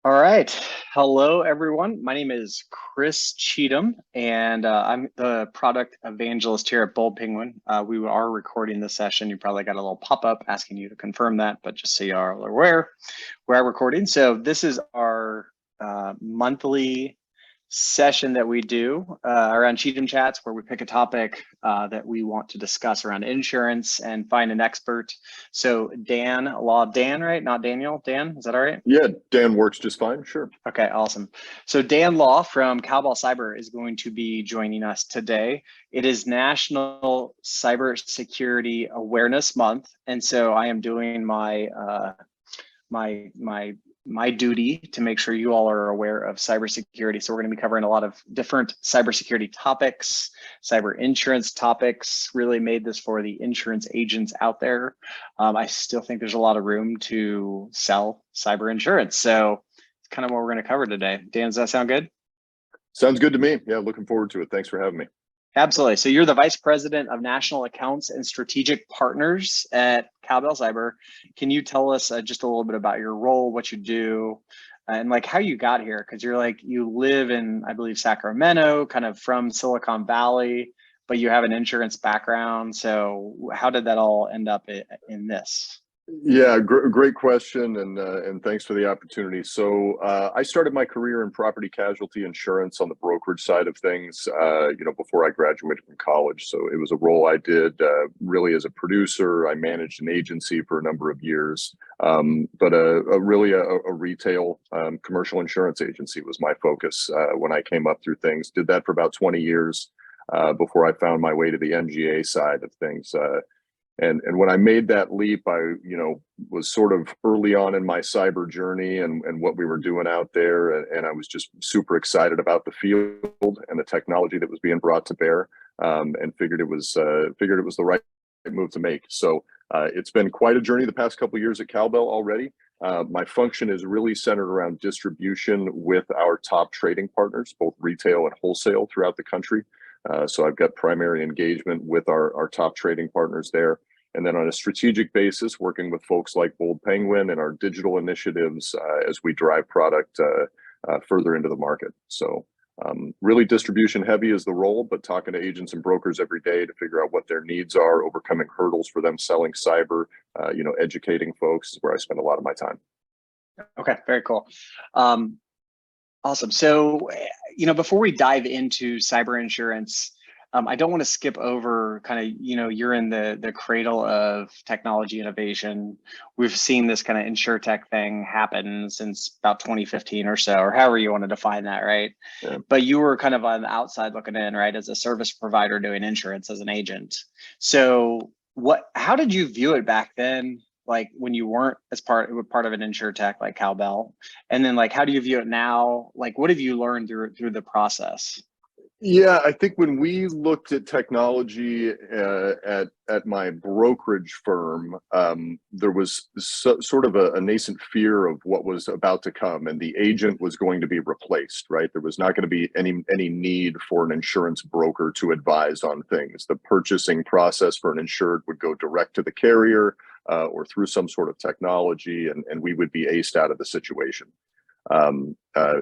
All right. Hello, everyone. My name is Chris Cheatham, and I'm the product evangelist here at Bold Penguin. We are recording this session. You probably got a little pop-up asking you to confirm that, but just so you are aware, we're recording. So this is our monthly session that we do around Cheatham Chats, where we pick a topic that we want to discuss around insurance and find an expert. So Dan, right? Not Daniel. Dan, is that all right? Yeah, Dan works just fine. Sure. Okay, awesome. So Dan Law from Cowbell Cyber is going to be joining us today. It is National Cybersecurity Awareness Month, and so I am doing my duty to make sure you all are aware of cybersecurity. So we're going to be covering a lot of different cybersecurity topics, cyber insurance topics. Really made this for the insurance agents out there. I still think there's a lot of room to sell cyber insurance. So it's kind of what we're going to cover today. Dan, does that sound good? Sounds good to me. Yeah, looking forward to it. Thanks for having me. Absolutely. So you're the Vice President of National Accounts and Strategic Partners at Cowbell Cyber. Can you tell us just a little bit about your role, what you do, and like how you got here? Because you live in, I believe, Sacramento, kind of from Silicon Valley, but you have an insurance background. So how did that all end up in this? Yeah, great question, and thanks for the opportunity. So I started my career in property casualty insurance on the brokerage side of things, before I graduated from college. So it was a role I did really as a producer. I managed an agency for a number of years, but really a retail commercial insurance agency was my focus when I came up through things. Did that for about 20 years before I found my way to the MGA side of things. And when I made that leap, I, was sort of early on in my cyber journey and what we were doing out there. And I was just super excited about the field and the technology that was being brought to bear, and figured it was the right move to make. So it's been quite a journey the past couple of years at Cowbell already. My function is really centered around distribution with our top trading partners, both retail and wholesale throughout the country. So I've got primary engagement with our top trading partners there. And then on a strategic basis, working with folks like Bold Penguin and our digital initiatives as we drive product further into the market. So really distribution heavy is the role, but talking to agents and brokers every day to figure out what their needs are, overcoming hurdles for them selling cyber, educating folks is where I spend a lot of my time. Okay, very cool. Awesome. So, before we dive into cyber insurance, I don't want to skip over kind of, you're in the cradle of technology innovation. We've seen this kind of insurtech thing happen since about 2015 or so, or however you want to define that, right? Yeah. But you were kind of on the outside looking in, right, as a service provider doing insurance as an agent. So how did you view it back then? Like when you weren't part of an insurtech like Cowbell, and then like how do you view it now? Like what have you learned through the process? Yeah, I think when we looked at technology at my brokerage firm, there was sort of a nascent fear of what was about to come, and the agent was going to be replaced. Right, there was not going to be any need for an insurance broker to advise on things. The purchasing process for an insured would go direct to the carrier or through some sort of technology, and we would be aced out of the situation.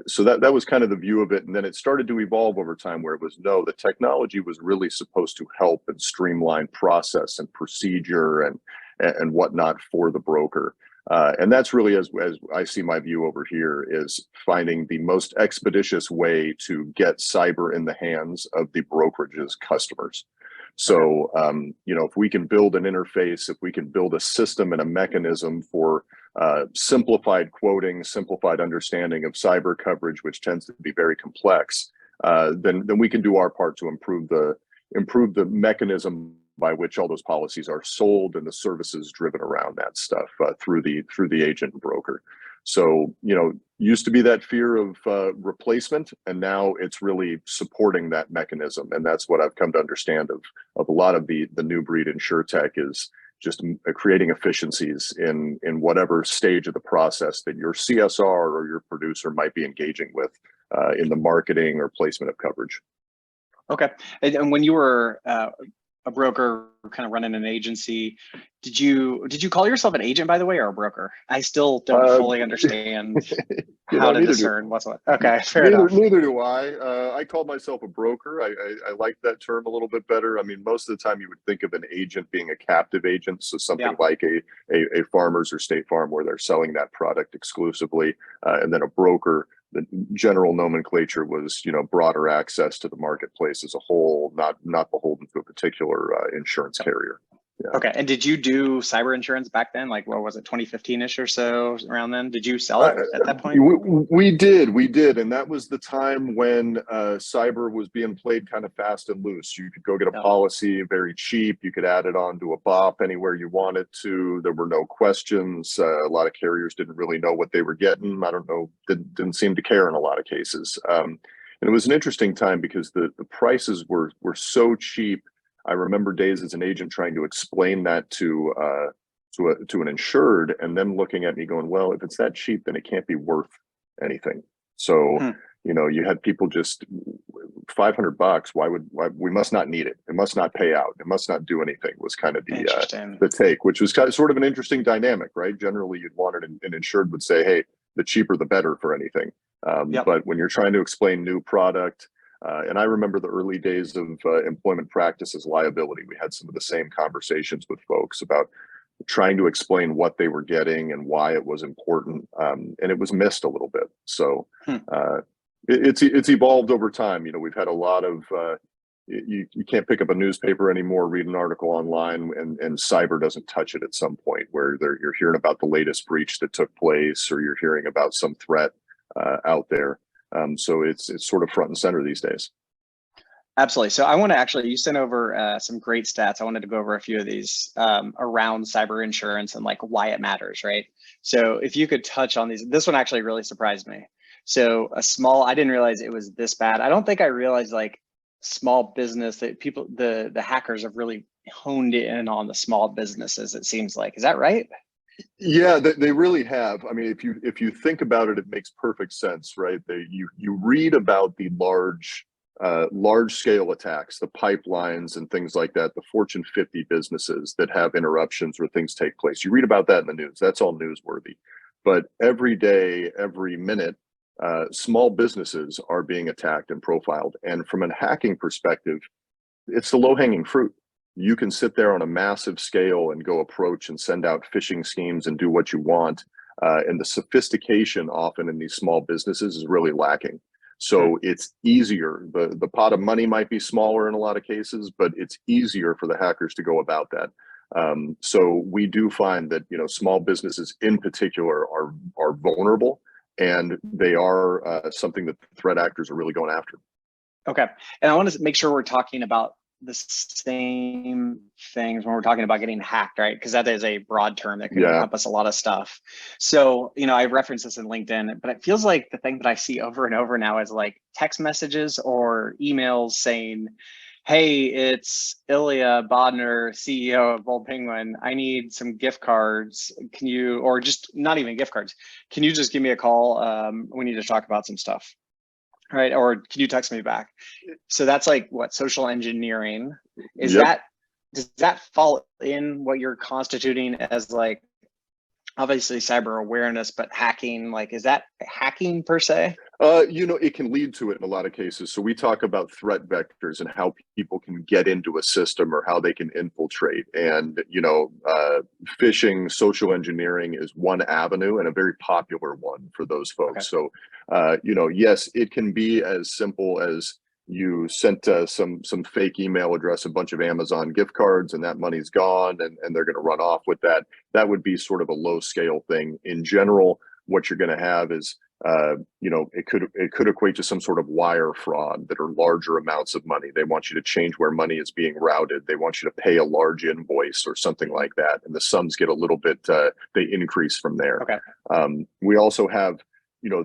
So that was kind of the view of it. And then it started to evolve over time where it was, no, the technology was really supposed to help and streamline process and procedure and whatnot for the broker. And that's really, as I see my view over here, is finding the most expeditious way to get cyber in the hands of the brokerage's customers. So, if we can build an interface, if we can build a system and a mechanism for simplified quoting, simplified understanding of cyber coverage, which tends to be very complex, then we can do our part to improve the mechanism by which all those policies are sold and the services driven around that stuff through the agent and broker. So, used to be that fear of replacement, and now it's really supporting that mechanism. And that's what I've come to understand of a lot of the new breed insurtech is just creating efficiencies in whatever stage of the process that your CSR or your producer might be engaging with in the marketing or placement of coverage. Okay. And when you were a broker kind of running an agency, Did you call yourself an agent, by the way, or a broker? I still don't Uh, fully understand you how know, to neither do discern what's what. Okay, fair neither enough. neither do I. I call myself a broker. I like that term a little bit better. I mean, most of the time you would think of an agent being a captive agent, so something Yeah. like a Farmers or State Farm where they're selling that product exclusively, and then a broker. The general nomenclature was, broader access to the marketplace as a whole, not beholden to a particular insurance carrier. Yeah. Okay. And did you do cyber insurance back then? Like, what was it, 2015-ish or so, around then? Did you sell Uh, it at that point? we did, and that was the time when cyber was being played kind of fast and loose. You could go get a Yeah. policy very cheap. You could add it on to a BOP anywhere you wanted to. There were no questions. A lot of carriers didn't really know what they were getting. I don't know, didn't seem to care in a lot of cases. And it was an interesting time because the prices were so cheap. I remember days as an agent trying to explain that to an insured, and them looking at me going, well, if it's that cheap, then it can't be worth anything. So, Hmm. you had people just $500. Why we must not need it. It must not pay out. It must not do anything was kind of Interesting. the take, which was kind of sort of an interesting dynamic, right? Generally you'd want an insured would say, hey, the cheaper, the better for anything. Yep. But when you're trying to explain new product, and I remember the early days of employment practices liability, we had some of the same conversations with folks about trying to explain what they were getting and why it was important, and it was missed a little bit. So it's evolved over time. We've had a lot of you can't pick up a newspaper anymore, read an article online, and cyber doesn't touch it at some point where you're hearing about the latest breach that took place, or you're hearing about some threat out there. So it's sort of front and center these days. Absolutely. So I want to actually, you sent over some great stats. I wanted to go over a few of these around cyber insurance and like why it matters, right? So if you could touch on these, this one actually really surprised me. So I didn't realize it was this bad. I don't think I realized like small business that people, the hackers have really honed in on the small businesses, it seems like. Is that right? Yeah, they really have. I mean, if you think about it, it makes perfect sense, right? You read about the large scale attacks, the pipelines and things like that, the Fortune 50 businesses that have interruptions where things take place. You read about that in the news. That's all newsworthy. But every day, every minute, small businesses are being attacked and profiled. And from a hacking perspective, it's the low hanging fruit. You can sit there on a massive scale and go approach and send out phishing schemes and do what you want. And the sophistication often in these small businesses is really lacking. So it's easier. The pot of money might be smaller in a lot of cases, but it's easier for the hackers to go about that. So we do find that small businesses in particular are vulnerable, and they are something that threat actors are really going after. Okay. And I want to make sure we're talking about the same things when we're talking about getting hacked, right? Because that is a broad term that can encompass a lot of stuff. So, I reference this in LinkedIn, but it feels like the thing that I see over and over now is like text messages or emails saying, hey, it's Ilya Bodner, CEO of Bold Penguin. I need some gift cards. Can you, or just not even gift cards, can you just give me a call? We need to talk about some stuff. Right. Or can you text me back? So that's like what social engineering is. That does that fall in what you're constituting as like obviously cyber awareness, but hacking, like, is that hacking per se? It can lead to it in a lot of cases. So we talk about threat vectors and how people can get into a system or how they can infiltrate. And, phishing, social engineering is one avenue and a very popular one for those folks. Okay. So, yes, it can be as simple as you sent some fake email address, a bunch of Amazon gift cards, and that money's gone, and they're going to run off with that. That would be sort of a low scale thing. In general, what you're going to have is it could equate to some sort of wire fraud that are larger amounts of money. They want you to change where money is being routed. They want you to pay a large invoice or something like that, and the sums get a little bit they increase from there. Okay. We also have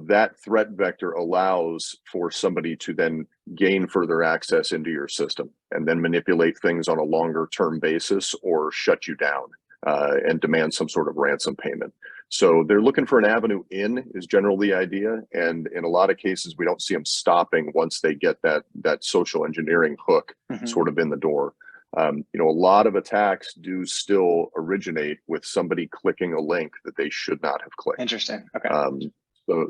that threat vector allows for somebody to then gain further access into your system and then manipulate things on a longer term basis or shut you down and demand some sort of ransom payment. So they're looking for an avenue in is generally the idea. And in a lot of cases, we don't see them stopping once they get that social engineering hook sort of in the door. A lot of attacks do still originate with somebody clicking a link that they should not have clicked. Interesting. Okay.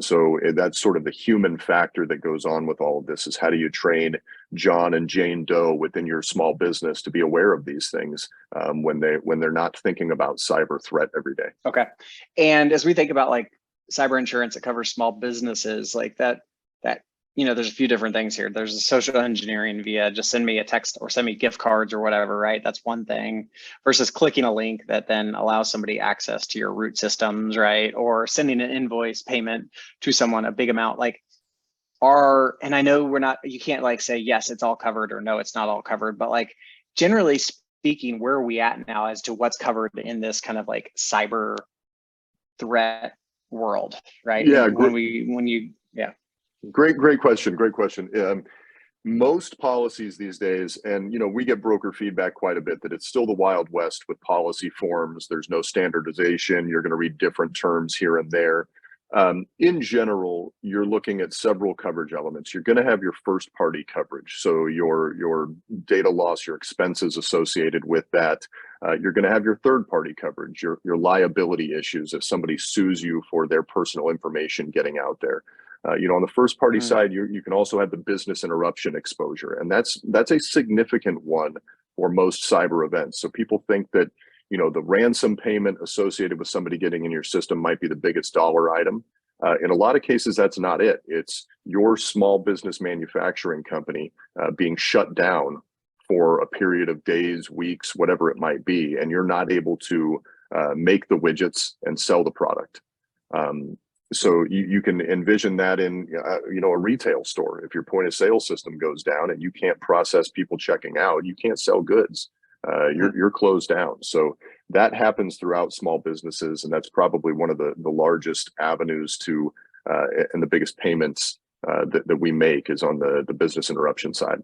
So that's sort of the human factor that goes on with all of this, is how do you train John and Jane Doe within your small business to be aware of these things when they're not thinking about cyber threat every day. Okay. And as we think about like cyber insurance that covers small businesses, like that there's a few different things here. There's a social engineering via just send me a text or send me gift cards or whatever, right? That's one thing, versus clicking a link that then allows somebody access to your root systems, right? Or sending an invoice payment to someone, a big amount. Like and I know you can't like say, yes, it's all covered, or no, it's not all covered, but like generally speaking, where are we at now as to what's covered in this kind of like cyber threat world, right? Yeah. Yeah. Great question. Most policies these days, and we get broker feedback quite a bit, that it's still the Wild West with policy forms. There's no standardization. You're going to read different terms here and there. In general, you're looking at several coverage elements. You're going to have your first party coverage, so your data loss, your expenses associated with that. You're going to have your third party coverage, your liability issues if somebody sues you for their personal information getting out there. On the first party side, you can also have the business interruption exposure, and that's a significant one for most cyber events. So people think that the ransom payment associated with somebody getting in your system might be the biggest dollar item. In a lot of cases, that's not it. It's your small business manufacturing company being shut down for a period of days, weeks, whatever it might be, and you're not able to make the widgets and sell the product. So you can envision that in a retail store. If your point of sale system goes down and you can't process people checking out, you can't sell goods. You're closed down. So that happens throughout small businesses, and that's probably one of the largest avenues to and the biggest payments that we make is on the business interruption side.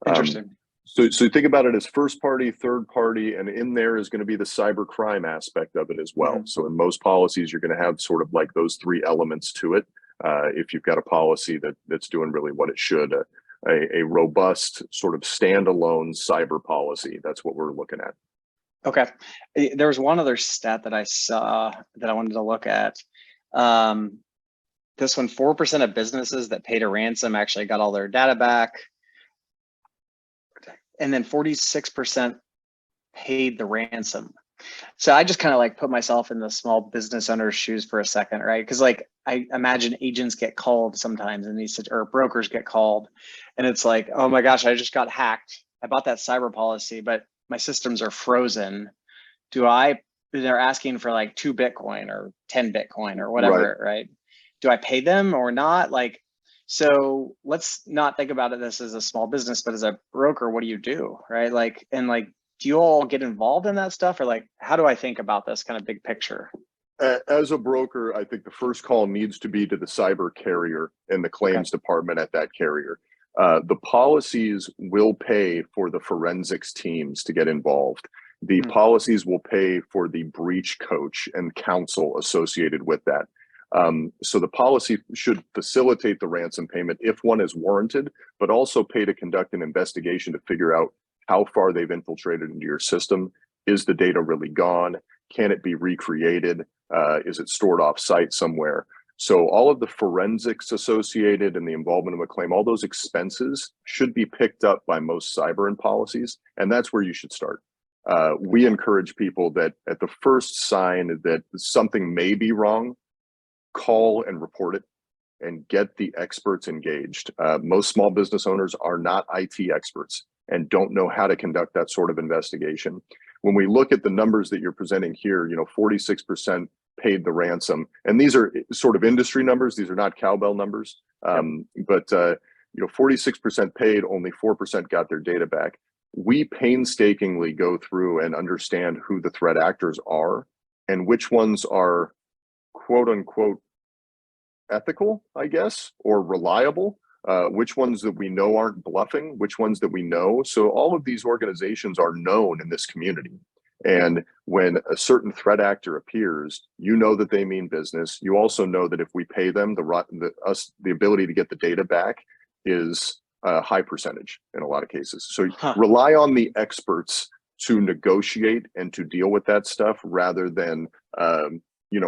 Interesting. So think about it as first party, third party, and in there is going to be the cyber crime aspect of it as well. So in most policies, you're going to have sort of like those three elements to it. If you've got a policy that's doing really what it should, a robust sort of standalone cyber policy, that's what we're looking at. Okay. There was one other stat that I saw that I wanted to look at. This one, 4% of businesses that paid a ransom actually got all their data back. And then 46% paid the ransom. So I just kind of like put myself in the small business owner's shoes for a second, right? Because like I imagine agents get called sometimes and or brokers get called, and it's like, oh my gosh, I just got hacked. I bought that cyber policy, but my systems are frozen. They're asking for like 2 Bitcoin or 10 Bitcoin or whatever, right? Do I pay them or not? Like, so let's not think about this as a small business, but as a broker, what do you do, right? Like, and like, do you all get involved in that stuff, or like, how do I think about this kind of big picture? As a broker, I think the first call needs to be to the cyber carrier and the claims department at that carrier. The policies will pay for the forensics teams to get involved. The policies will pay for the breach coach and counsel associated with that. So the policy should facilitate the ransom payment if one is warranted, but also pay to conduct an investigation to figure out how far they've infiltrated into your system. Is the data really gone? Can it be recreated? Is it stored off site somewhere? So all of the forensics associated and the involvement of a claim, all those expenses should be picked up by most cyber and policies, and that's where you should start. We encourage people that at the first sign that something may be wrong, call and report it and get the experts engaged. Most small business owners are not IT experts and don't know how to conduct that sort of investigation. When we look at the numbers that you're presenting here, 46% paid the ransom, and these are sort of industry numbers. These are not Cowbell numbers, but 46% paid, only 4% got their data back. We painstakingly go through and understand who the threat actors are and which ones are quote unquote ethical, I guess, or reliable, which ones that we know aren't bluffing, which ones that we know. So all of these organizations are known in this community. And when a certain threat actor appears, you know that they mean business. You also know that if we pay them, the ability to get the data back is a high percentage in a lot of cases. So Huh. rely on the experts to negotiate and to deal with that stuff rather than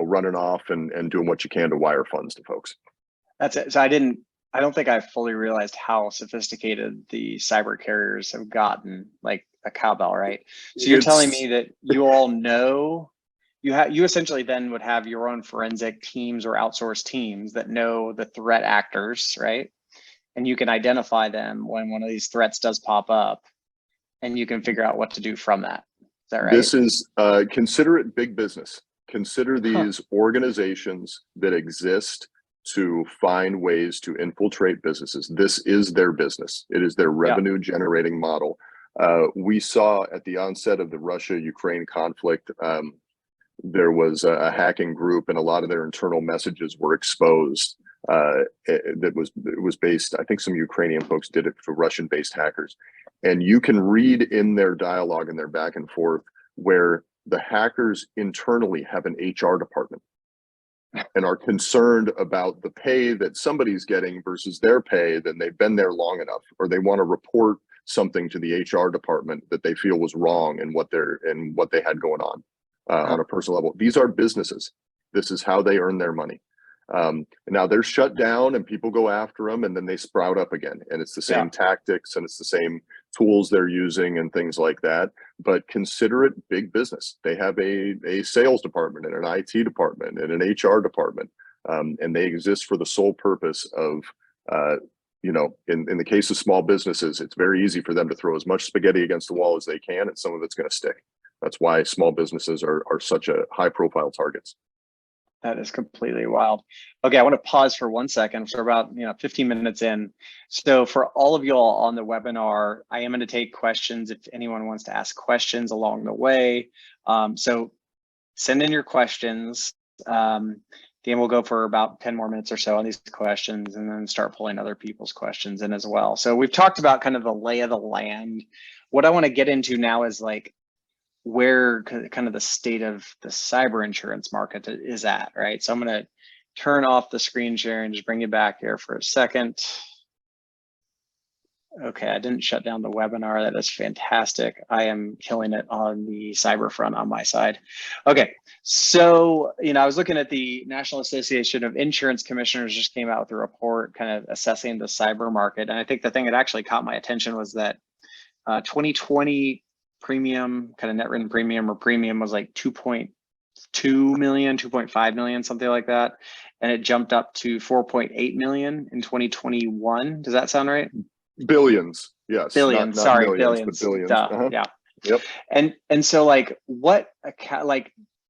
running off and doing what you can to wire funds to folks. That's it. So I don't think I fully realized how sophisticated the cyber carriers have gotten, like a Cowbell, right? So you're telling me that you all know, you essentially then would have your own forensic teams or outsourced teams that know the threat actors, right? And you can identify them when one of these threats does pop up, and you can figure out what to do from that. Is that right? This is, consider it big business. Consider these organizations that exist to find ways to infiltrate businesses. This is their business. It is their revenue generating model. We saw at the onset of the Russia-Ukraine conflict, there was a hacking group and a lot of their internal messages were exposed. It was based, I think some Ukrainian folks did it for Russian-based hackers. And you can read in their dialogue and their back and forth where the hackers internally have an HR department and are concerned about the pay that somebody's getting versus their pay, then they've been there long enough, or they want to report something to the HR department that they feel was wrong and what they had going on a personal level. These are businesses. This is how they earn their money. Now they're shut down and people go after them and then they sprout up again, and it's the same tactics and it's the same tools they're using and things like that. But consider it big business. They have a sales department and an IT department and an HR department, and they exist for the sole purpose of in the case of small businesses, it's very easy for them to throw as much spaghetti against the wall as they can, and some of it's going to stick. That's why small businesses are such a high profile targets. That is completely wild. Okay, I want to pause for 1 second. So we're about 15 minutes in. So for all of y'all on the webinar, I am going to take questions if anyone wants to ask questions along the way. So send in your questions. Dan will go for about 10 more minutes or so on these questions and then start pulling other people's questions in as well. So we've talked about kind of the lay of the land. What I want to get into now is like where kind of the state of the cyber insurance market is at, right? So I'm going to turn off the screen share and just bring you back here for a second. Okay, I didn't shut down the webinar. That is fantastic. I am killing it on the cyber front on my side. Okay, so I was looking at the National Association of Insurance Commissioners just came out with a report kind of assessing the cyber market. And I think the thing that actually caught my attention was that 2020 premium, kind of net written premium or premium was like 2.2 million, 2.5 million, something like that. And it jumped up to 4.8 million in 2021. Does that sound right? Billions, yes. Billions, not sorry, millions, billions. but billions. Yeah. Yep. And so like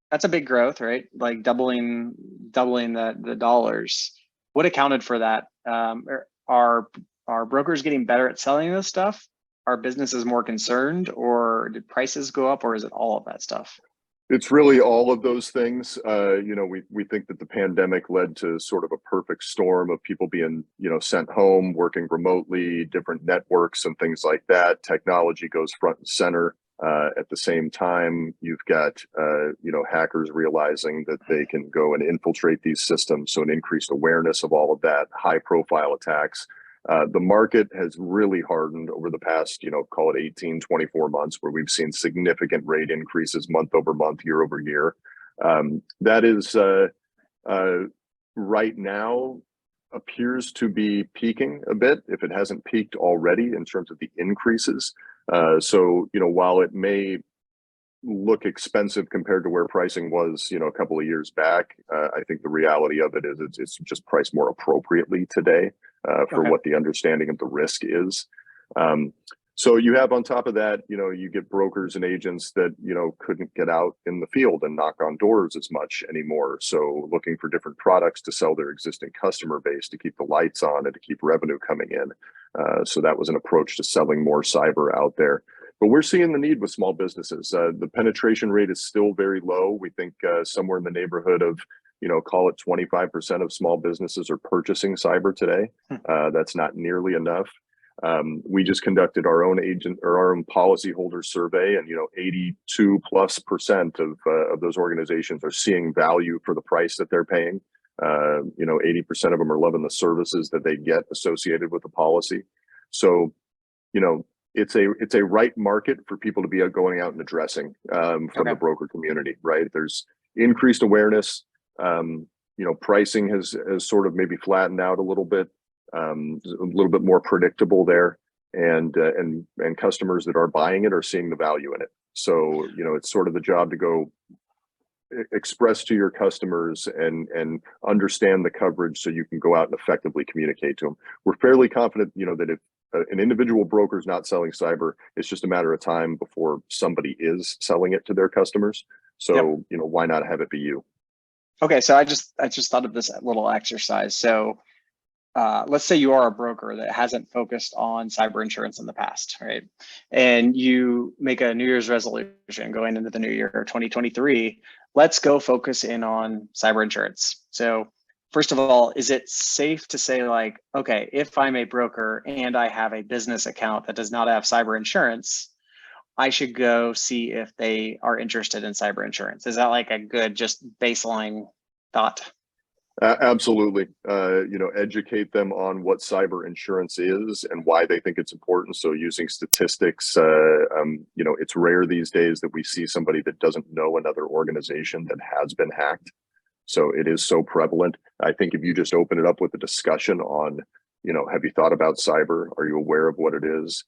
that's a big growth, right? Like doubling the dollars. What accounted for that? Are brokers getting better at selling this stuff? Are businesses more concerned, or did prices go up, or is it all of that stuff? It's really all of those things. We think that the pandemic led to sort of a perfect storm of people being, sent home, working remotely, different networks and things like that. Technology goes front and center. At the same time, you've got, hackers realizing that they can go and infiltrate these systems. So an increased awareness of all of that, high profile attacks. The market has really hardened over the past, call it 18, 24 months, where we've seen significant rate increases month over month, year over year. That is right now appears to be peaking a bit, if it hasn't peaked already in terms of the increases. So, while it may look expensive compared to where pricing was, a couple of years back, I think the reality of it is it's just priced more appropriately today. For what the understanding of the risk is. So you have on top of that, you get brokers and agents that, couldn't get out in the field and knock on doors as much anymore. So looking for different products to sell their existing customer base to keep the lights on and to keep revenue coming in. So that was an approach to selling more cyber out there. But we're seeing the need with small businesses. The penetration rate is still very low. We think somewhere in the neighborhood of call it 25% of small businesses are purchasing cyber today. That's not nearly enough. We just conducted our own policyholder survey, and 82+% of those organizations are seeing value for the price that they're paying. 80% of them are loving the services that they get associated with the policy. So, you know, it's a right market for people to be going out and addressing from Okay. the broker community, right? There's increased awareness. You know, pricing has sort of maybe flattened out a little bit more predictable there, and customers that are buying it are seeing the value in it. So, you know, it's sort of the job to go express to your customers and understand the coverage so you can go out and effectively communicate to them. We're fairly confident, you know, that if an individual broker is not selling cyber, it's just a matter of time before somebody is selling it to their customers. So, Yep. you know, why not have it be you? Okay, so I just thought of this little exercise. So let's say you are a broker that hasn't focused on cyber insurance in the past, right? And you make a New Year's resolution going into the new year, 2023. Let's go focus in on cyber insurance. So first of all, is it safe to say, like, okay, if I'm a broker and I have a business account that does not have cyber insurance, I should go see if they are interested in cyber insurance? Is that like a good, just baseline thought? Absolutely. You know, educate them on what cyber insurance is and why they think it's important. So using statistics, you know, it's rare these days that we see somebody that doesn't know another organization that has been hacked. So it is so prevalent. I think if you just open it up with a discussion on, you know, have you thought about cyber? Are you aware of what it is?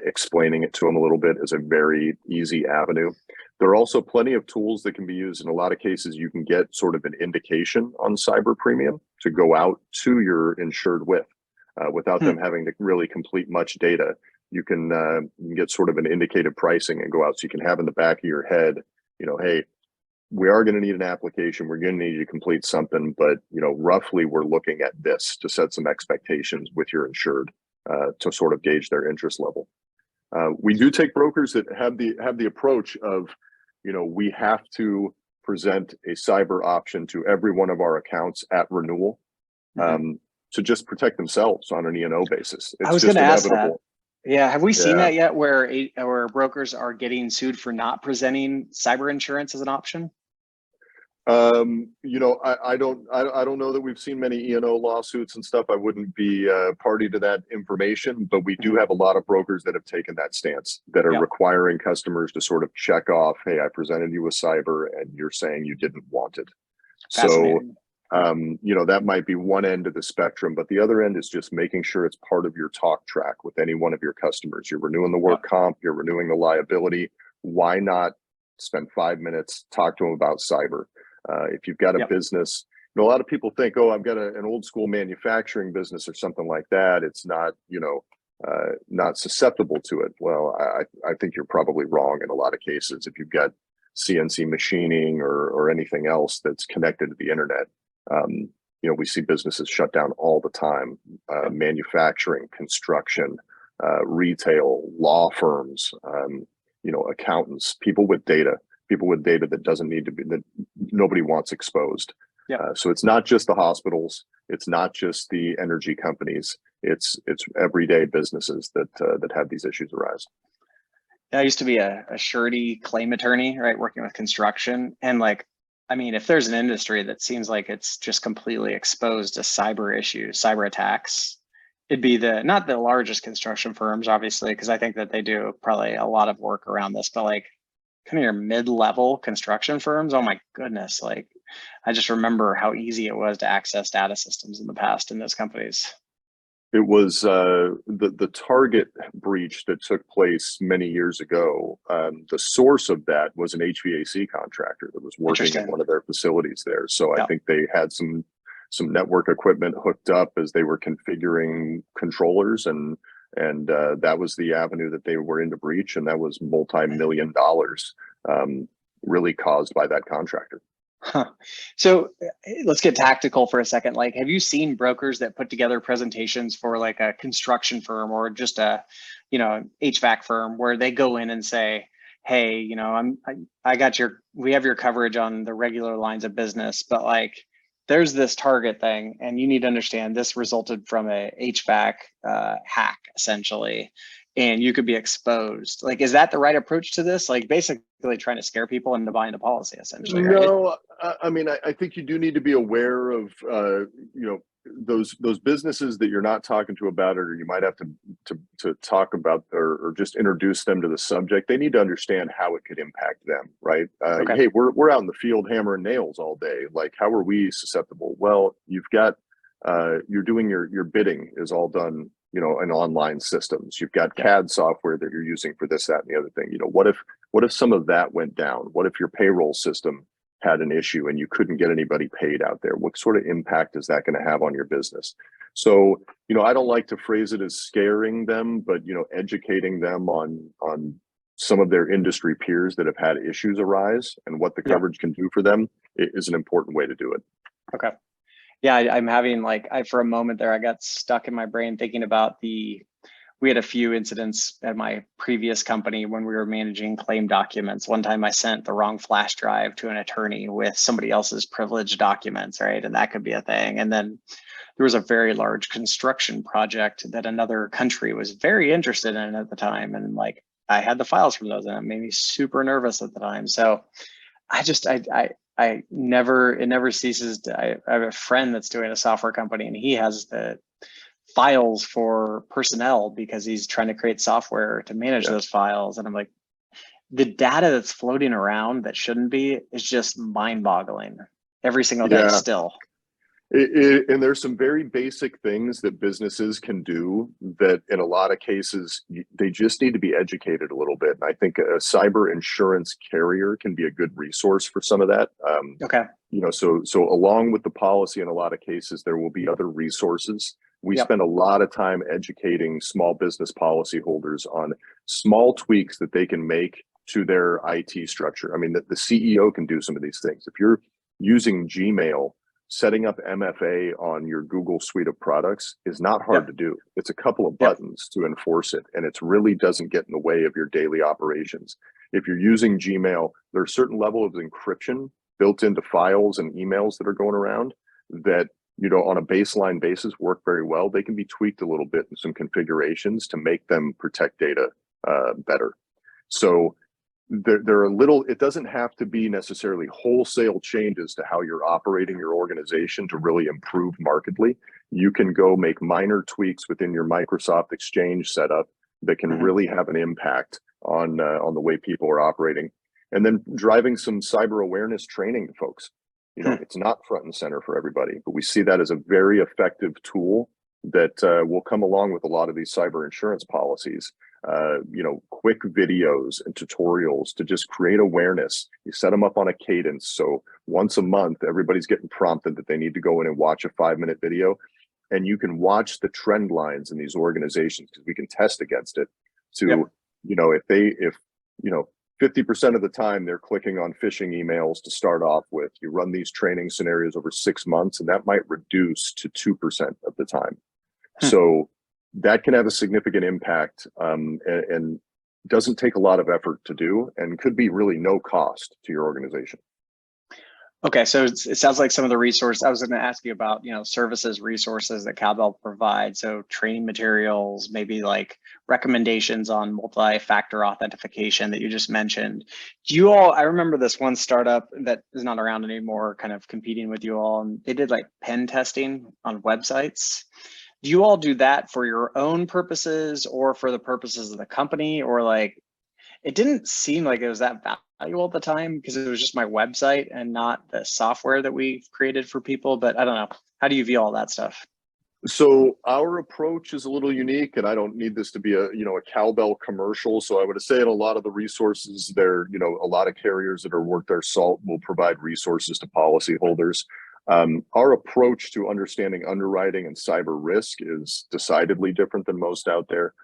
Explaining it to them a little bit is a very easy avenue. There are also plenty of tools that can be used. In a lot of cases, you can get sort of an indication on cyber premium to go out to your insured with, without them having to really complete much data. You can get sort of an indicated pricing and go out, so you can have in the back of your head, you know, hey, we are going to need an application. We're going to need you to complete something, but, you know, roughly we're looking at this to set some expectations with your insured to sort of gauge their interest level. We do take brokers that have the approach of, you know, we have to present a cyber option to every one of our accounts at renewal to just protect themselves on an E&O basis. It's I was just going to ask that. inevitable. Yeah, have we seen Yeah. that yet, where brokers are getting sued for not presenting cyber insurance as an option? You know, I don't know that we've seen many E&O lawsuits and stuff. I wouldn't be party to that information, but we do have a lot of brokers that have taken that stance, that are requiring customers to sort of check off, hey, I presented you with cyber and you're saying you didn't want it. So, you know, that might be one end of the spectrum, but the other end is just making sure it's part of your talk track with any one of your customers. You're renewing the work comp, you're renewing the liability. Why not spend 5 minutes, talk to them about cyber? If you've got a business, you know, a lot of people think, oh, I've got an old school manufacturing business or something like that, it's not, you know, not susceptible to it. Well, I think you're probably wrong in a lot of cases. If you've got CNC machining or anything else that's connected to the internet, you know, we see businesses shut down all the time. Manufacturing, construction, retail, law firms, you know, accountants, people with data that doesn't need to be, that nobody wants exposed. So it's not just the hospitals, it's not just the energy companies, it's everyday businesses that have these issues arise. I used to be a surety claim attorney, right, working with construction. And like, I mean, if there's an industry that seems like it's just completely exposed to cyber issues, cyber attacks, it'd be not the largest construction firms, obviously, because I think that they do probably a lot of work around this, but like kind of your mid-level construction firms, oh my goodness, like I just remember how easy it was to access data systems in the past in those companies. It was the Target breach that took place many years ago. The source of that was an HVAC contractor that was working in one of their facilities there. So I think they had some network equipment hooked up as they were configuring controllers, and that was the avenue that they were into breach, and that was multi-million dollars, really caused by that contractor. Huh. So let's get tactical for a second. Like, have you seen brokers that put together presentations for like a construction firm or just a, you know, HVAC firm where they go in and say, hey, you know, we have your coverage on the regular lines of business, but like there's this Target thing and you need to understand this resulted from a HVAC hack essentially. and you could be exposed. Like, is that the right approach to this? Like, basically trying to scare people into buying the policy, essentially, right? No, I mean, I think you do need to be aware of, those businesses that you're not talking to about it, or you might have to talk about, or just introduce them to the subject. They need to understand how it could impact them, right? Okay. Hey, we're out in the field hammering nails all day. Like, how are we susceptible? Well, you've got, you're doing your bidding is all done, in online systems. You've got CAD software that you're using for this, that, and the other thing. What if some of that went down? What if your payroll system had an issue and you couldn't get anybody paid out there? What sort of impact is that going to have on your business? So, I don't like to phrase it as scaring them, but, educating them on some of their industry peers that have had issues arise and what the coverage can do for them is an important way to do it. Okay. Yeah, I'm having for a moment there, I got stuck in my brain thinking about we had a few incidents at my previous company when we were managing claim documents. One time I sent the wrong flash drive to an attorney with somebody else's privileged documents, right? And that could be a thing. And then there was a very large construction project that another country was very interested in at the time. And I had the files from those, and it made me super nervous at the time. So it never ceases I have a friend that's doing a software company, and he has the files for personnel because he's trying to create software to manage those files. And I'm like, the data that's floating around that shouldn't be is just mind-boggling every single day still. And there's some very basic things that businesses can do that in a lot of cases, they just need to be educated a little bit. And I think a cyber insurance carrier can be a good resource for some of that. Okay. So along with the policy, in a lot of cases, there will be other resources. We spend a lot of time educating small business policyholders on small tweaks that they can make to their IT structure. I mean, the CEO can do some of these things. If you're using Gmail, setting up MFA on your Google suite of products is not hard to do. It's a couple of buttons to enforce it, and it really doesn't get in the way of your daily operations. If you're using Gmail, there's a certain level of encryption built into files and emails that are going around that, on a baseline basis work very well. They can be tweaked a little bit in some configurations to make them protect data better. So there are it doesn't have to be necessarily wholesale changes to how you're operating your organization to really improve markedly. You can go make minor tweaks within your Microsoft Exchange setup that can really have an impact on the way people are operating. And then driving some cyber awareness training to folks. It's not front and center for everybody, but we see that as a very effective tool that will come along with a lot of these cyber insurance policies. Quick videos and tutorials to just create awareness. You set them up on a cadence. So once a month, everybody's getting prompted that they need to go in and watch a 5-minute video. And you can watch the trend lines in these organizations because we can test against it to, if 50% of the time they're clicking on phishing emails to start off with, you run these training scenarios over 6 months, and that might reduce to 2% of the time. So that can have a significant impact and doesn't take a lot of effort to do and could be really no cost to your organization. Okay, so it sounds like some of the resources, I was going to ask you about, services, resources that Cowbell provides. So training materials, maybe like recommendations on multi-factor authentication that you just mentioned. I remember this one startup that is not around anymore, kind of competing with you all, and they did like pen testing on websites. Do you all do that for your own purposes or for the purposes of the company? Or it didn't seem like it was that valuable at the time because it was just my website and not the software that we've created for people. But I don't know. How do you view all that stuff? So our approach is a little unique, and I don't need this to be a Cowbell commercial. So I would say in a lot of the resources there, a lot of carriers that are worth their salt will provide resources to policyholders. Our approach to understanding underwriting and cyber risk is decidedly different than most out there.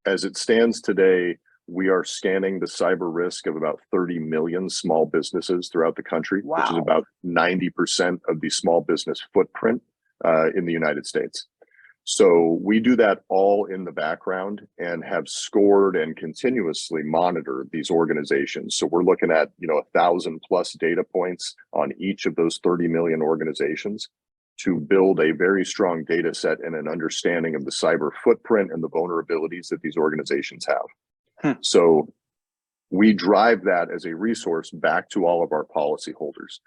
As it stands today, we are scanning the cyber risk of about 30 million small businesses throughout the country, which is about 90% of the small business footprint in the United States. So we do that all in the background and have scored and continuously monitored these organizations. So we're looking at 1,000+ data points on each of those 30 million organizations. to build a very strong data set and an understanding of the cyber footprint and the vulnerabilities that these organizations have. So we drive that as a resource back to all of our policyholders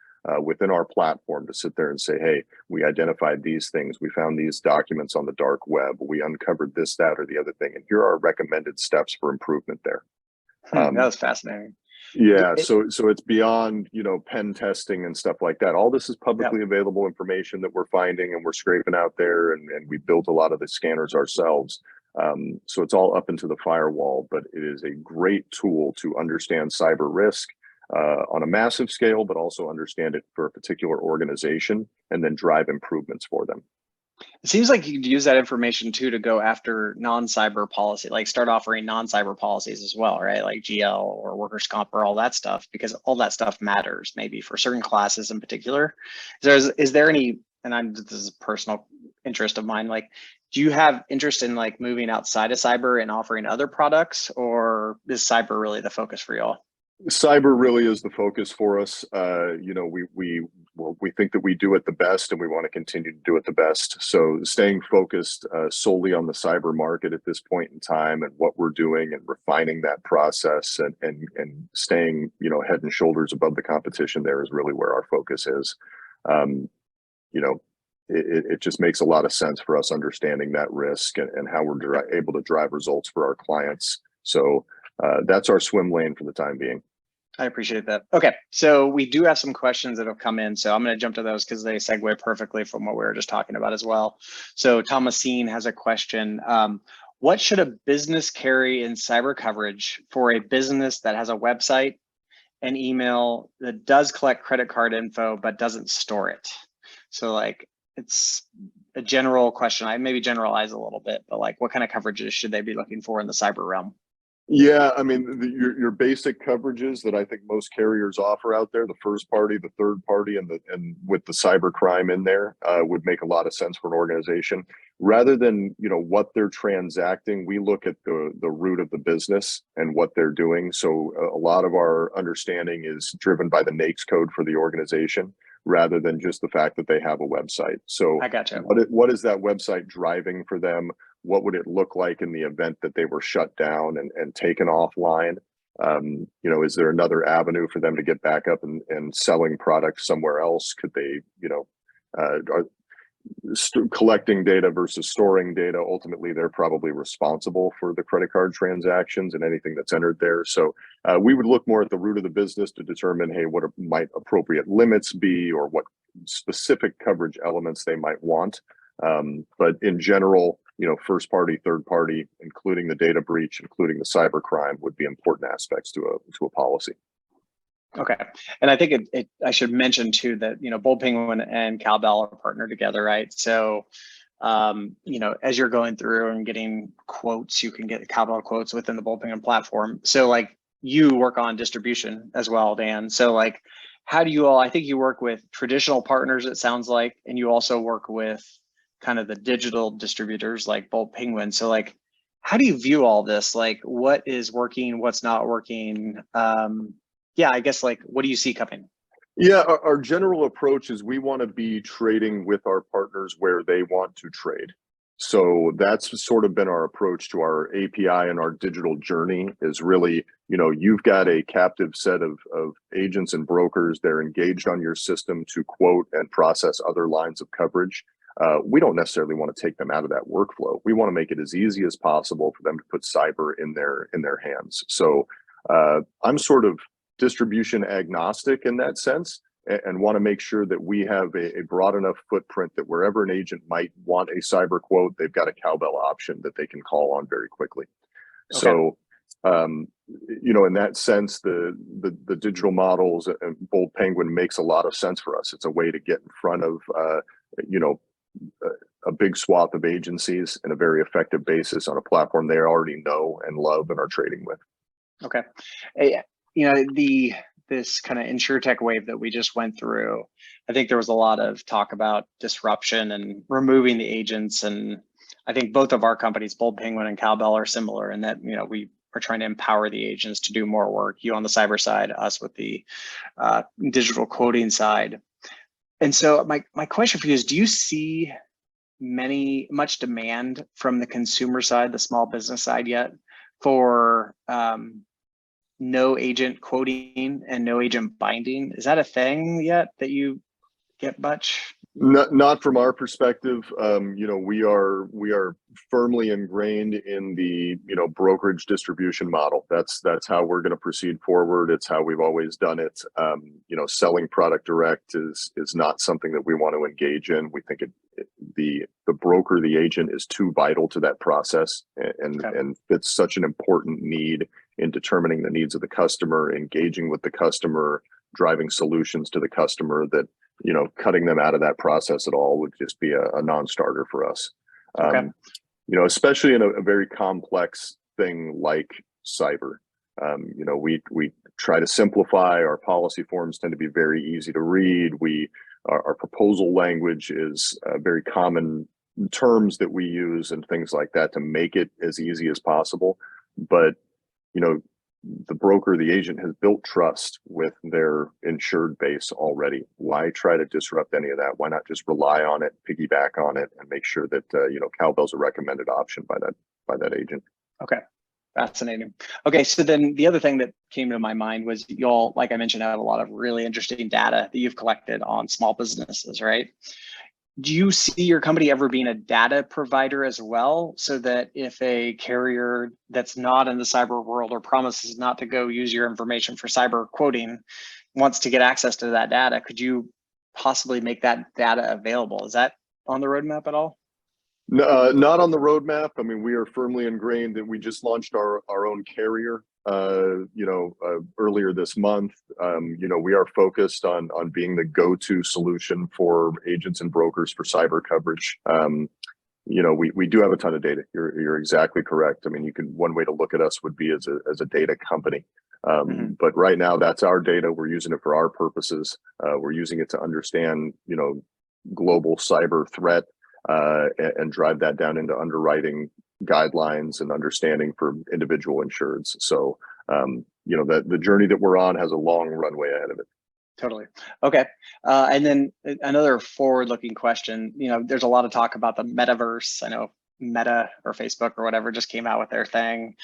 within our platform to sit there and say, hey, we identified these things. We found these documents on the dark web. We uncovered this, that, or the other thing. And here are recommended steps for improvement there. That was fascinating. Yeah, so it's beyond, pen testing and stuff like that. All this is publicly available information that we're finding and we're scraping out there, and we built a lot of the scanners ourselves. So it's all up into the firewall, but it is a great tool to understand cyber risk on a massive scale, but also understand it for a particular organization and then drive improvements for them. It seems like you could use that information too to go after non-cyber policy, like start offering non-cyber policies as well, right? Like GL or workers' comp or all that stuff, because all that stuff matters maybe for certain classes in particular. Is there any, and this is a personal interest of mine, like, do you have interest in like moving outside of cyber and offering other products, or is cyber really the focus for y'all? Cyber really is the focus for us. We think that we do it the best, and we want to continue to do it the best. So staying focused solely on the cyber market at this point in time and what we're doing and refining that process and staying, head and shoulders above the competition there is really where our focus is. It just makes a lot of sense for us understanding that risk and how we're able to drive results for our clients. So that's our swim lane for the time being. I appreciate that. Okay, so we do have some questions that have come in, so I'm going to jump to those because they segue perfectly from what we were just talking about as well. So Thomasine has a question. What should a business carry in cyber coverage for a business that has a website and email that does collect credit card info but doesn't store it? So like, it's a general question. I maybe generalize a little bit, but like, what kind of coverages should they be looking for in the cyber realm? Yeah, I mean, your basic coverages that I think most carriers offer out there, the first party, the third party, and with the cyber crime in there, would make a lot of sense for an organization. Rather than what they're transacting, we look at the root of the business and what they're doing. So a lot of our understanding is driven by the NAICS code for the organization, rather than just the fact that they have a website. So I gotcha. What is that website driving for them? What would it look like in the event that they were shut down and taken offline? Is there another avenue for them to get back up and selling products somewhere else? Could they, collecting data versus storing data? Ultimately, they're probably responsible for the credit card transactions and anything that's entered there. So we would look more at the root of the business to determine, hey, what might appropriate limits be, or what specific coverage elements they might want. But in general, first party, third party, including the data breach, including the cyber crime, would be important aspects to a policy. Okay, and I think I should mention too that Bold Penguin and Cowbell are partnered together, right? So as you're going through and getting quotes, you can get Cowbell quotes within the Bold Penguin platform. So like, you work on distribution as well, Dan. So like, how do you all? I think you work with traditional partners, it sounds like, and you also work with kind of the digital distributors like Bold Penguin. So like, how do you view all this? Like, what is working, what's not working? Yeah, I guess, like, what do you see coming? Yeah, our general approach is we want to be trading with our partners where they want to trade. So that's sort of been our approach to our API and our digital journey, is really, you've got a captive set of agents and brokers. They're engaged on your system to quote and process other lines of coverage. We don't necessarily want to take them out of that workflow. We want to make it as easy as possible for them to put cyber in their hands. So I'm sort of distribution agnostic in that sense, and want to make sure that we have a broad enough footprint that wherever an agent might want a cyber quote, they've got a Cowbell option that they can call on very quickly. Okay. So, in that sense, the digital models and Bold Penguin makes a lot of sense for us. It's a way to get in front of, a big swath of agencies in a very effective basis on a platform they already know and love and are trading with. Okay. This kind of InsurTech wave that we just went through, I think there was a lot of talk about disruption and removing the agents. And I think both of our companies, Bold Penguin and Cowbell, are similar in that, we are trying to empower the agents to do more work. You on the cyber side, us with the digital quoting side. And so my question for you is, do you see much demand from the consumer side, the small business side yet, for no agent quoting and no agent binding? Is that a thing yet that you get much? Not from our perspective. We are firmly ingrained in the brokerage distribution model. That's how we're going to proceed forward. It's how we've always done it. Selling product direct is not something that we want to engage in. We think the broker, the agent, is too vital to that process, and it's such an important need in determining the needs of the customer, engaging with the customer, driving solutions to the customer, that cutting them out of that process at all would just be a non-starter for us. Especially in a very complex thing like cyber. We try to simplify. Our policy forms tend to be very easy to read. Our proposal language is very common terms that we use and things like that to make it as easy as possible. But the broker, the agent, has built trust with their insured base already. Why try to disrupt any of that? Why not just rely on it, piggyback on it, and make sure that Cowbell's a recommended option by that agent? Okay, fascinating. Okay, so then the other thing that came to my mind was, y'all, like I mentioned, have a lot of really interesting data that you've collected on small businesses, right? Do you see your company ever being a data provider as well, so that if a carrier that's not in the cyber world or promises not to go use your information for cyber quoting wants to get access to that data, could you possibly make that data available? Is that on the roadmap at all? No, not on the roadmap. I mean, we are firmly ingrained that we just launched our own carrier earlier this month. We are focused on being the go-to solution for agents and brokers for cyber coverage. We do have a ton of data. You're exactly correct. I mean, one way to look at us would be as a data company. But right now, that's our data. We're using it for our purposes. We're using it to understand, global cyber threat, and drive that down into underwriting guidelines and understanding for individual insureds. So, the journey that we're on has a long runway ahead of it. Totally. Okay. And then another forward-looking question, there's a lot of talk about the metaverse. I know Meta or Facebook or whatever just came out with their thing.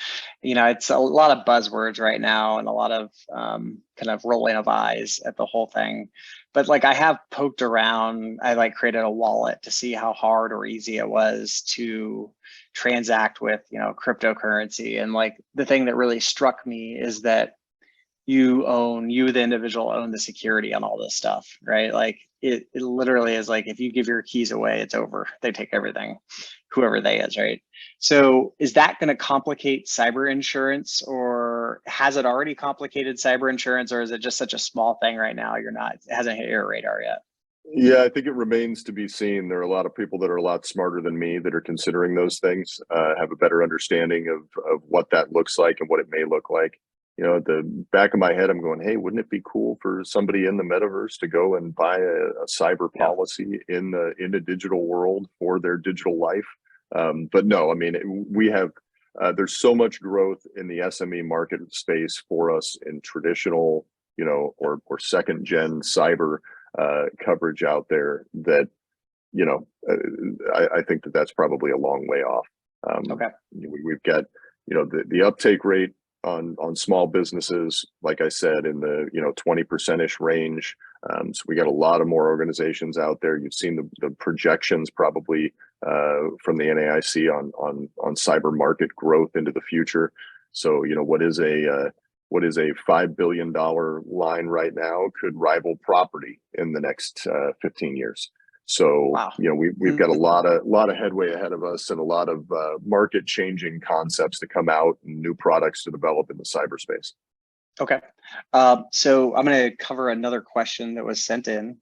It's a lot of buzzwords right now and a lot of kind of rolling of eyes at the whole thing. But I have poked around. I created a wallet to see how hard or easy it was to transact with, cryptocurrency. And the thing that really struck me is that you, the individual, own the security on all this stuff, right? It literally is if you give your keys away, it's over. They take everything, whoever they is, right? So is that going to complicate cyber insurance, or has it already complicated cyber insurance, or is it just such a small thing right now? It hasn't hit your radar yet? Yeah, I think it remains to be seen. There are a lot of people that are a lot smarter than me that are considering those things, have a better understanding of what that looks like and what it may look like. At the back of my head, I'm going, hey, wouldn't it be cool for somebody in the metaverse to go and buy a cyber policy in the digital world for their digital life? But no, I mean, we have, there's so much growth in the SME market space for us in traditional, or second gen cyber coverage out there that, I think that that's probably a long way off. We've got, the uptake rate on small businesses, like I said, in the 20%-ish range. So we got a lot of more organizations out there. You've seen the projections probably from the NAIC on cyber market growth into the future. So what is a $5 billion line right now could rival property in the next 15 years. So, wow. We've got a lot of headway ahead of us and a lot of market changing concepts to come out and new products to develop in the cyberspace. Okay. So I'm going to cover another question that was sent in.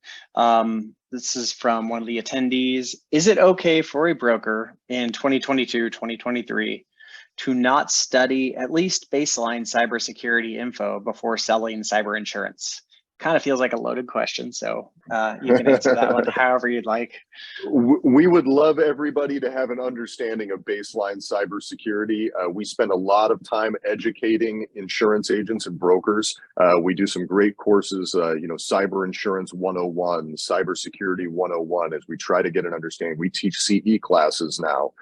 This is from one of the attendees. Is it okay for a broker in 2022, 2023 to not study at least baseline cybersecurity info before selling cyber insurance? kind of feels like a loaded question, so you can answer that one however you'd like. We would love everybody to have an understanding of baseline cybersecurity. We spend a lot of time educating insurance agents and brokers. We do some great courses, Cyber Insurance 101, Cybersecurity 101, as we try to get an understanding. We teach CE classes now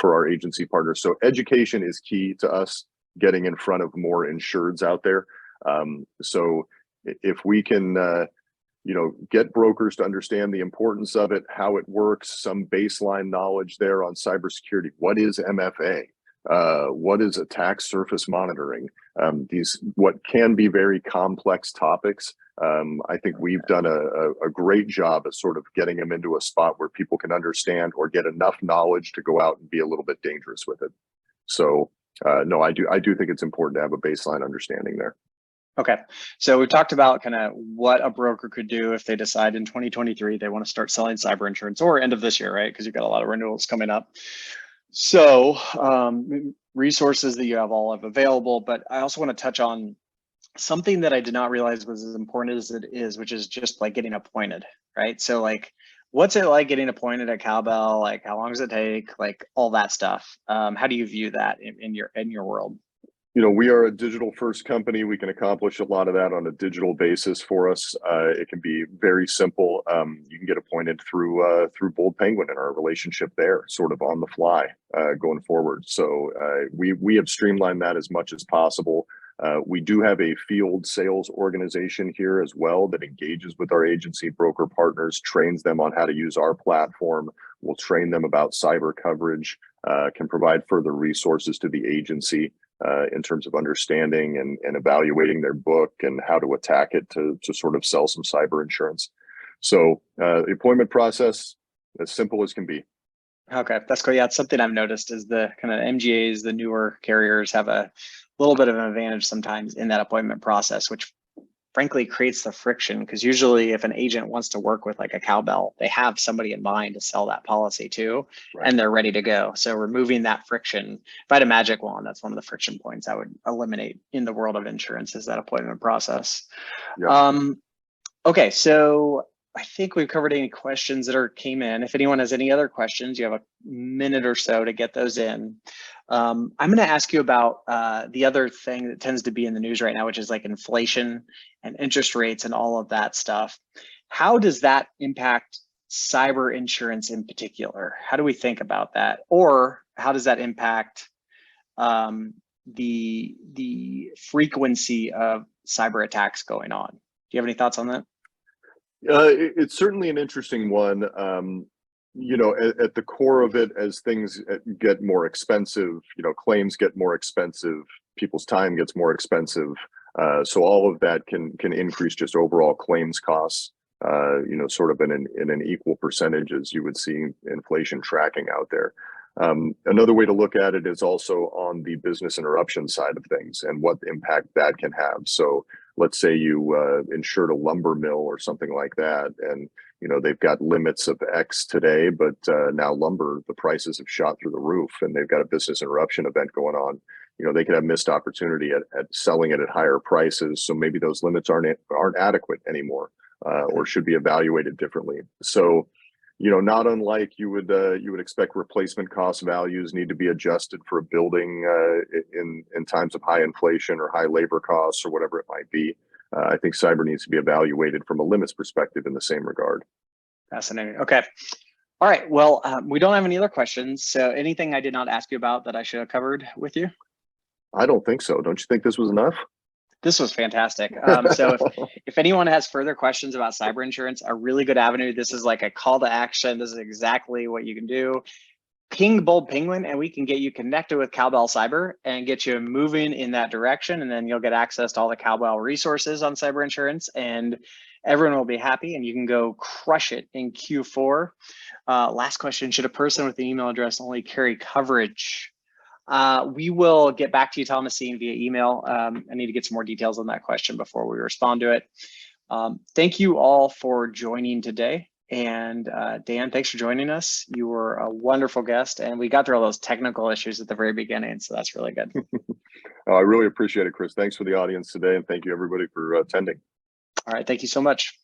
for our agency partners. So education is key to us getting in front of more insureds out there. So if we can, get brokers to understand the importance of it, how it works, some baseline knowledge there on cybersecurity. What is MFA? What is attack surface monitoring? These, what can be very complex topics. I think we've done a great job at sort of getting them into a spot where people can understand or get enough knowledge to go out and be a little bit dangerous with it. So no, I do think it's important to have a baseline understanding there. Okay, so we talked about kind of what a broker could do if they decide in 2023 they want to start selling cyber insurance, or end of this year, right? Because you've got a lot of renewals coming up. So resources that you have all have available, but I also want to touch on something that I did not realize was as important as it is, which is just like getting appointed, right? So like, what's it like getting appointed at Cowbell? Like, how long does it take? Like all that stuff. How do you view that in your world? We are a digital first company. We can accomplish a lot of that on a digital basis for us. It can be very simple. You can get appointed through Bold Penguin and our relationship there, sort of on the fly going forward. So we have streamlined that as much as possible. We do have a field sales organization here as well that engages with our agency broker partners, trains them on how to use our platform. We'll train them about cyber coverage, can provide further resources to the agency in terms of understanding and evaluating their book and how to attack it to sort of sell some cyber insurance. So the appointment process, as simple as can be. Okay, that's cool. Yeah, it's something I've noticed is the kind of MGAs, the newer carriers have a little bit of an advantage sometimes in that appointment process, which frankly creates the friction, because usually if an agent wants to work with like a Cowbell, they have somebody in mind to sell that policy to, right, and they're ready to go. So removing that friction, if I had a magic wand, that's one of the friction points I would eliminate in the world of insurance, is that appointment process. Yeah. Okay, so I think we've covered any questions that came in. If anyone has any other questions, you have a minute or so to get those in. I'm going to ask you about the other thing that tends to be in the news right now, which is like inflation and interest rates and all of that stuff. How does that impact cyber insurance in particular? How do we think about that? Or how does that impact the frequency of cyber attacks going on? Do you have any thoughts on that? It's certainly an interesting one. At the core of it, as things get more expensive, claims get more expensive, people's time gets more expensive. So all of that can increase just overall claims costs, sort of in an equal percentage as you would see inflation tracking out there. Another way to look at it is also on the business interruption side of things and what impact that can have. So let's say you insured a lumber mill or something like that, and they've got limits of X today, but now lumber, the prices have shot through the roof, and they've got a business interruption event going on. They could have missed opportunity at selling it at higher prices. So maybe those limits aren't adequate anymore, or should be evaluated differently. So, not unlike you would expect replacement cost values need to be adjusted for a building in times of high inflation or high labor costs or whatever it might be. I think cyber needs to be evaluated from a limits perspective in the same regard. Fascinating. Okay. All right. Well, we don't have any other questions. So anything I did not ask you about that I should have covered with you? I don't think so. Don't you think this was enough? This was fantastic. So if anyone has further questions about cyber insurance, a really good avenue, this is like a call to action. This is exactly what you can do. Ping Bold Penguin and we can get you connected with Cowbell Cyber and get you moving in that direction. And then you'll get access to all the Cowbell resources on cyber insurance and everyone will be happy and you can go crush it in Q4. Last question, should a person with an email address only carry coverage? We will get back to you, Thomasine, via email. I need to get some more details on that question before we respond to it. Thank you all for joining today. And Dan, thanks for joining us. You were a wonderful guest and we got through all those technical issues at the very beginning. So that's really good. I really appreciate it, Chris. Thanks for the audience today. And thank you everybody for attending. All right, thank you so much.